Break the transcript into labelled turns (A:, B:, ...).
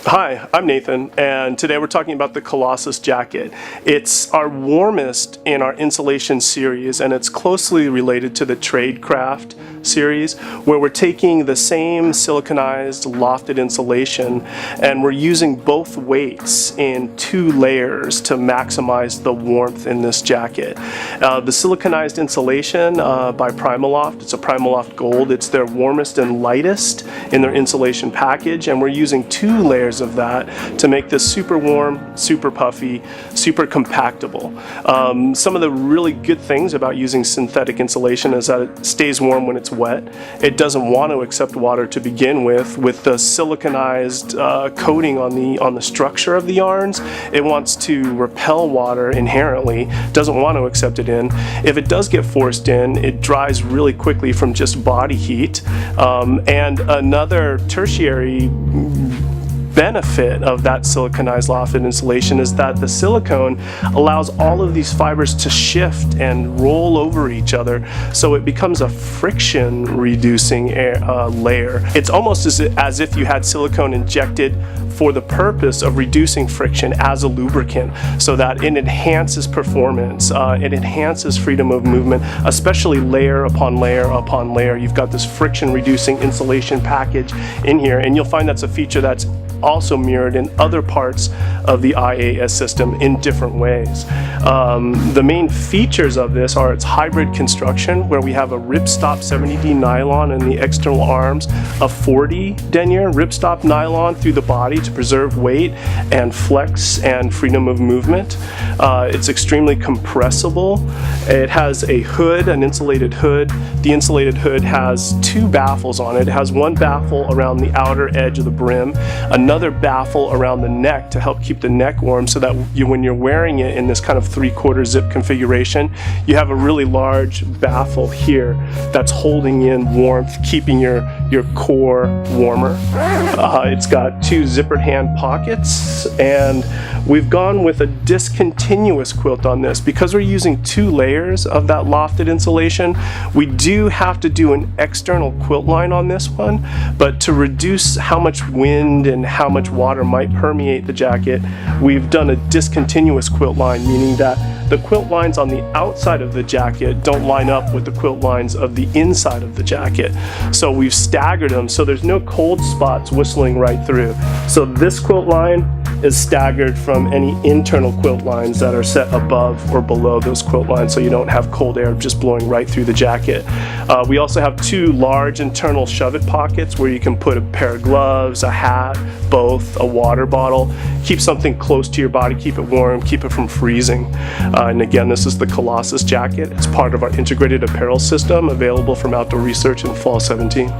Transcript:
A: Hi, I'm Nathan, and today we're talking about the Colossus jacket. It's our warmest in our insulation series, and it's closely related to the Tradecraft series, where we're taking the same siliconized lofted insulation and we're using both weights in 2 layers to maximize the warmth in this jacket. The Siliconized Insulation by Primaloft, it's a Primaloft Gold. It's their warmest and lightest in their insulation package, and we're using 2 layers of that to make this super warm, super puffy, super compactable. Some of the really good things about using synthetic insulation is that it stays warm when it's wet. It doesn't want to accept water to begin with the siliconized coating on the structure of the yarns. It wants to repel water inherently, doesn't want to accept it in. If it does get forced in, it dries really quickly from just body heat. And another tertiary benefit of that siliconized lofted insulation is that the silicone allows all of these fibers to shift and roll over each other, so it becomes a friction reducing layer. It's almost as if you had silicone injected for the purpose of reducing friction as a lubricant, so that it enhances performance, it enhances freedom of movement, especially layer upon layer upon layer. You've got this friction reducing insulation package in here, and you'll find that's a feature that's also mirrored in other parts of the IAS system in different ways. The main features of this are its hybrid construction, where we have a ripstop 70D nylon in the external arms, a 40 denier ripstop nylon through the body to preserve weight and flex and freedom of movement. It's extremely compressible. It has a hood, an insulated hood. The insulated hood has 2 baffles on it. It has one baffle around the outer edge of the brim, another baffle around the neck to help keep the neck warm, so that when you're wearing it in this kind of 3/4 zip configuration, you have a really large baffle here that's holding in warmth, keeping your core warmer. It's got 2 zippered hand pockets, and we've gone with a discontinuous quilt on this. Because we're using 2 layers of that lofted insulation, we do have to do an external quilt line on this one, but to reduce how much wind and how much water might permeate the jacket, we've done a discontinuous quilt line, meaning that the quilt lines on the outside of the jacket don't line up with the quilt lines of the inside of the jacket. So we've staggered them so there's no cold spots whistling right through. So this quilt line is staggered from any internal quilt lines that are set above or below those quilt lines, so you don't have cold air just blowing right through the jacket. We also have 2 large internal shove-it pockets where you can put a pair of gloves, a hat, both, a water bottle. Keep something close to your body, keep it warm, keep it from freezing. And again, this is the Colossus jacket. It's part of our integrated apparel system, available from Outdoor Research in fall 17.